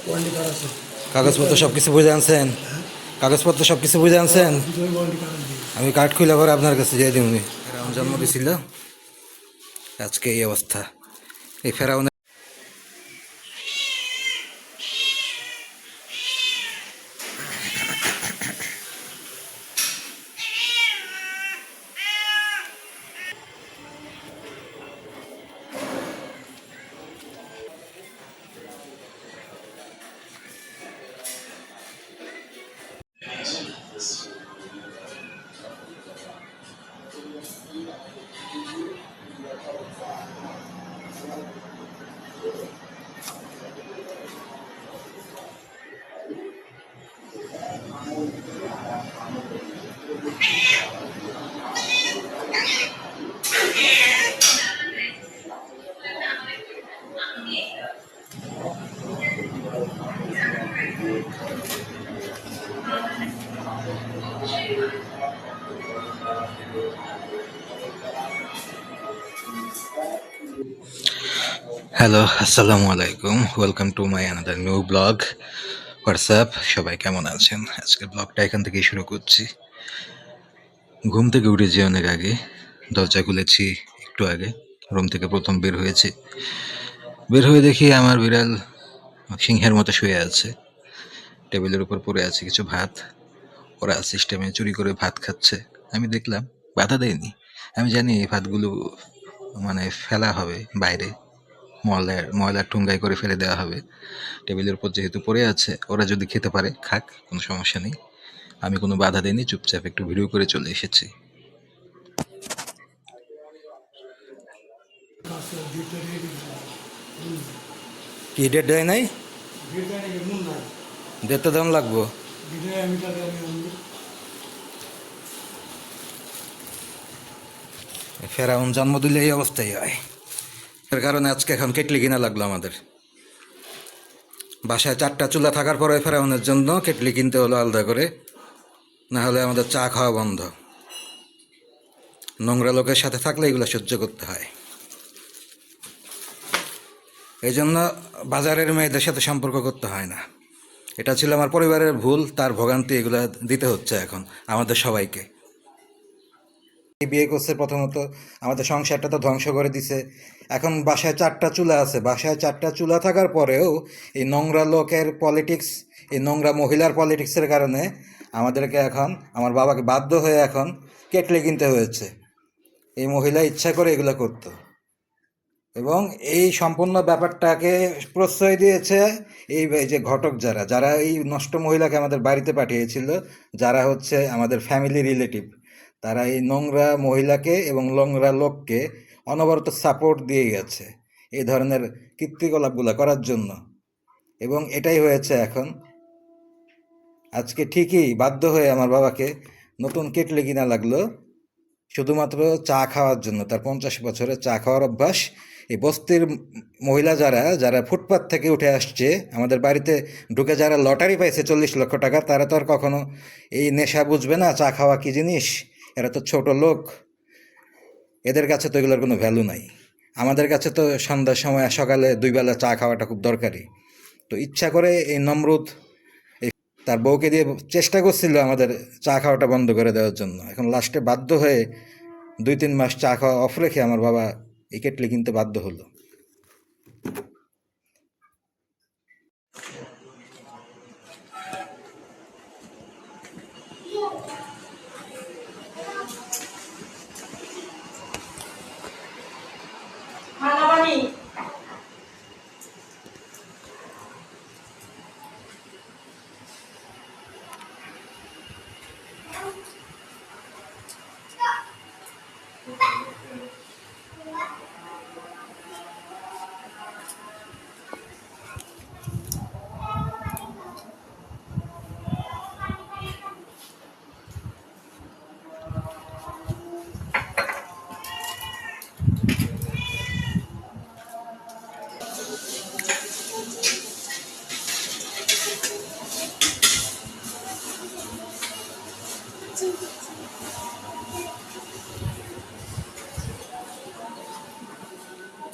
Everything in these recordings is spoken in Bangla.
ওয়ারেন্টি কার্ড আছে। কাগজপত্র সব কিছু বুঝে আনছেন? কাগজপত্র সব কিছু বুঝে আনছেন? ভিতরে ওয়ারেন্টি কার্ড দিয়ে আমি কার্ড খুলে পরে আপনার কাছে দিয়ে দিবনি। ফেরাউন জন্ম দিছিল, আজকে এই অবস্থা। এই ফেরাউন হ্যালো, আসসালামু আলাইকুম। Welcome to my another new blog. WhatsApp, সবাই কেমন আছেন? আজকের ব্লগটা এখান থেকেই শুরু করছি। ঘুম থেকে উঠেছি অনেক আগে, দরজা খুলেছি একটু আগে, রুম থেকে প্রথম বের হয়েছি। বের হয়ে দেখি আমার বিড়াল সিংহের মতো শুয়ে আছে, টেবিলের উপর পড়ে আছে কিছু ভাত। ওরা সিস্টেমে চুরি করে ভাত খাচ্ছে। আমি দেখলাম, বাধা দেয়নি। আমি জানি এই ভাতগুলো মানে ফেলা হবে বাইরে, ময়লার ঠুঙ্গাই করে ফেলে দেওয়া হবে। টেবিলের উপর যেহেতু পড়ে আছে, ওরা যদি খেতে পারে খাক, কোনো সমস্যা নেই। আমি কোনো বাধা দিইনি, চুপচাপ একটু ভিডিও করে চলে এসেছি। আছে, ভিতরে রেডি কি ডেট দেয় নাই? ভিতরে নাকি মন নাই। ডেট তো দাম লাগবো। ভিতরে আমি তাকে আমি ফেরাউন জন্ম দিলে এই অবস্থাই হয়। এর কারণে আজকে এখন কেটলি কিনা লাগলো আমাদের। বাসায় 4টা চুলা থাকার পরে ফেরাউনের জন্য কেটলি কিনতে হলো আলাদা করে, না হলে আমাদের চা খাওয়া বন্ধ। নোংরা লোকের সাথে থাকলে এগুলো সহ্য করতে হয়। এই জন্য বাজারের মেয়েদের সাথে সম্পর্ক করতে হয় না। এটা ছিল আমার পরিবারের ভুল, তার ভোগান্তি এগুলো দিতে হচ্ছে এখন আমাদের সবাইকে। বিয়ে করছে প্রথমত, আমাদের সংসারটা তো ধ্বংস করে দিছে। এখন বাসায় 4টা চুলা আছে, বাসায় 4টা চুলা থাকার পরেও এই নোংরা লোকের পলিটিক্স, এই নোংরা মহিলার পলিটিক্সের কারণে আমাদেরকে এখন, আমার বাবাকে বাধ্য হয়ে এখন কেটলি কিনতে হয়েছে। এই মহিলা ইচ্ছা করে এগুলো করতো, এবং এই সম্পূর্ণ ব্যাপারটাকে প্রশ্রয় দিয়েছে এই যে ঘটক, যারা যারা এই নষ্ট মহিলাকে আমাদের বাড়িতে পাঠিয়েছিল, যারা হচ্ছে আমাদের ফ্যামিলি রিলেটিভ, তারা এই নোংরা মহিলাকে এবং নোংরা লোককে অনবরত সাপোর্ট দিয়ে গেছে এই ধরনের কীর্তিকলাপগুলো করার জন্য। এবং এটাই হয়েছে এখন। আজকে ঠিকই বাধ্য হয়ে আমার বাবাকে নতুন কেটলি কিনা লাগলো, শুধুমাত্র চা খাওয়ার জন্য। তার 50 বছরের চা খাওয়ার অভ্যাস। এই বস্তির মহিলা যারা যারা ফুটপাত থেকে উঠে আসছে আমাদের বাড়িতে ঢুকে, যারা লটারি পাইছে 40 লক্ষ টাকা, তারা তো আর কখনো এই নেশা বুঝবে না, চা খাওয়া কী জিনিস। এরা তো ছোট লোক, এদের কাছে তো এগুলোর কোনো ভ্যালু নাই। আমাদের কাছে তো সন্ধ্যার সময় সকালে 2 বেলা চা খাওয়াটা খুব দরকারি। তো ইচ্ছা করে এই নমরুদ তার বউকে দিয়ে চেষ্টা করছিল আমাদের চা খাওয়াটা বন্ধ করে দেওয়ার জন্য। এখন লাস্টে বাধ্য হয়ে 2-3 মাস চা খাওয়া অফ রেখে আমার বাবা এই কেটলি কিনতে বাধ্য হলো। মানাবানি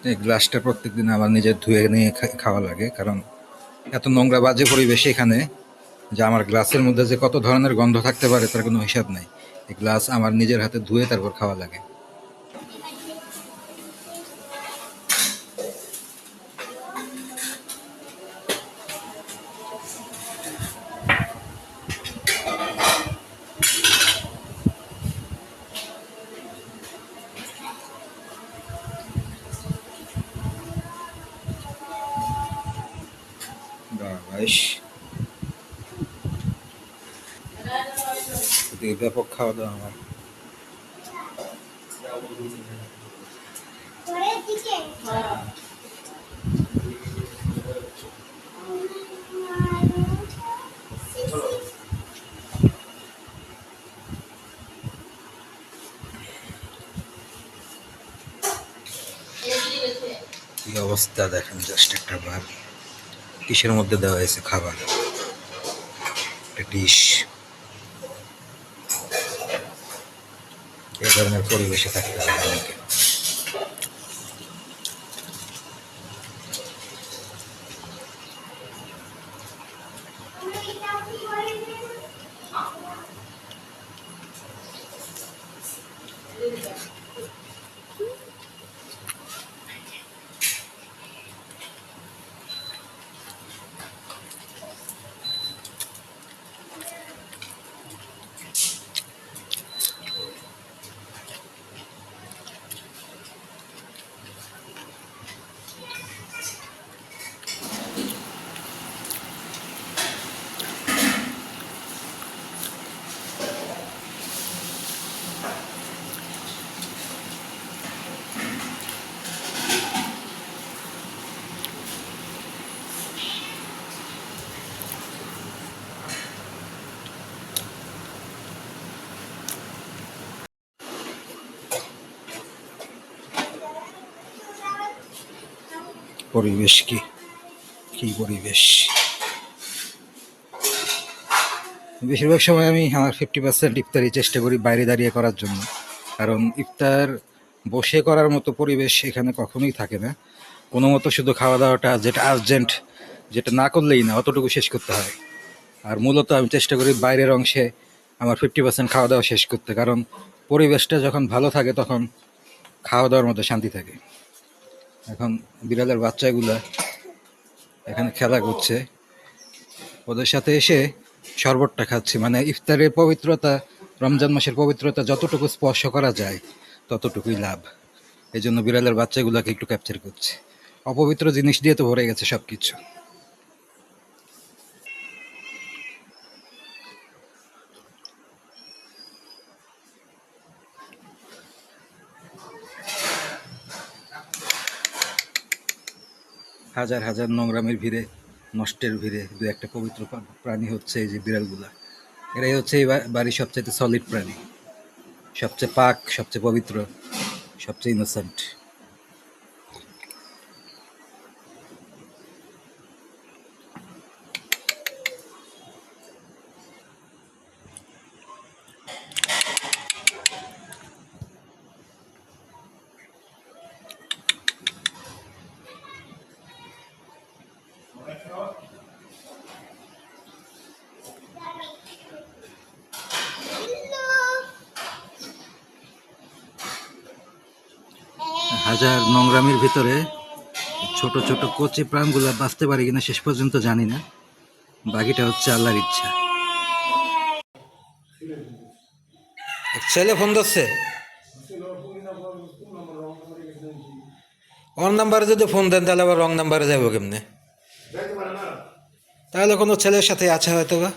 এই গ্লাসটা প্রত্যেক দিন আবার নিজের ধুয়ে নিয়ে খাওয়া লাগে, কারণ এত নোংরা বাজে পরিবেশ এখানে যে আমার গ্লাসের মধ্যে যে কত ধরনের গন্ধ থাকতে পারে তার কোনো হিসাব নাই। এই গ্লাস আমার নিজের হাতে ধুয়ে তারপর খাওয়া লাগে। বেশ ব্যাপক খাওয়া দাওয়া আমার। কি অবস্থা দেখেন, জাস্ট একটা বার কিসের মধ্যে দেওয়া হয়েছে খাবার, একটা ডিশ। এই ধরনের পরিবেশে থাকতে হবে আমাকে। পরিবেশ কি কি পরিবেশ! বেশিরভাগ সময় আমি আমার 50% ইফতারি চেষ্টা করি বাইরে দাঁড়িয়ে করার জন্য, কারণ ইফতার বসে করার মতো পরিবেশ এখানে কখনোই থাকে না। কোনো মতো শুধু খাওয়া দাওয়াটা যেটা আর্জেন্ট, যেটা না করলেই না, অতটুকু শেষ করতে হয়। আর মূলত আমি চেষ্টা করি বাইরের অংশে আমার 50% খাওয়া দাওয়া শেষ করতে, কারণ পরিবেশটা যখন ভালো থাকে তখন খাওয়া দাওয়ার মধ্যে শান্তি থাকে। এখন বিড়ালের বাচ্চাগুলা এখানে খেলা করছে, ওদের সাথে এসে শরবতটা খাচ্ছি। মানে ইফতারের পবিত্রতা, রমজান মাসের পবিত্রতা যতটুকু স্পর্শ করা যায় ততটুকুই লাভ। এই জন্য বিড়ালের বাচ্চাগুলোকে একটু ক্যাপচার করছে। অপবিত্র জিনিস দিয়ে তো ভরে গেছে সব কিছু। হাজার হাজার নোংরামের ভিড়ে, নষ্টের ভিড়ে দু একটা পবিত্র প্রাণী হচ্ছে এই যে বিড়ালগুলা। এরাই হচ্ছে এই বাড়ির সবচেয়ে সলিড প্রাণী, সবচেয়ে পাক, সবচেয়ে পবিত্র, সবচেয়ে ইনোসেন্ট। হাজার নোংরামির ভিতরে ছোট ছোট কচি প্রাণগুলা বাঁচতে পারে কিনা শেষ পর্যন্ত জানি না, বাকিটা হচ্ছে আল্লাহর ইচ্ছা। ছেলে ফোন ধরছে, ওর নাম্বারে যদি ফোন দেন তাহলে আবার রং নাম্বারে যাবো কেমনে? তাহলে কোনো ছেলের সাথে আছে হয়তো বা।